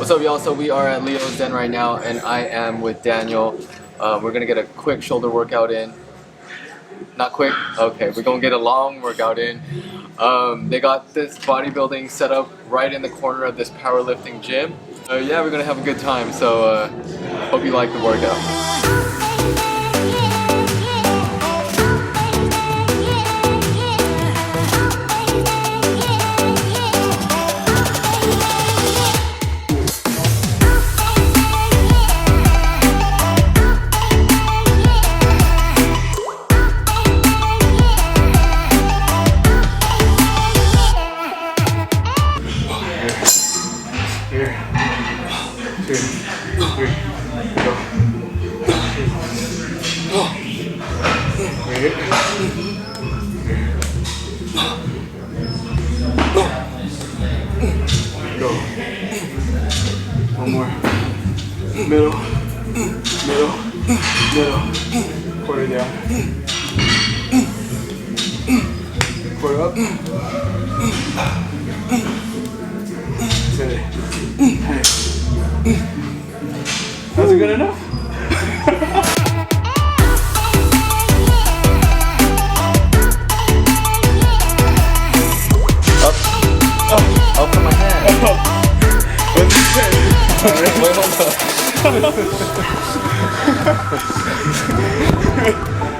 What's up, y'all? So we are at Leo's Den right now, and I am with Daniel. We're gonna get a quick shoulder workout in. Not quick? Okay, we're gonna get a long workout in. They got this bodybuilding set up right in the corner of this powerlifting gym. Yeah, we're gonna have a good time, so hope you like the workout. Here, 2, 3, go. Here, go. One more. Middle, middle, middle. Quarter down. Quarter up. Steady. Hey. Was it good enough? Up for my hand. What's he say? Wait, hold on.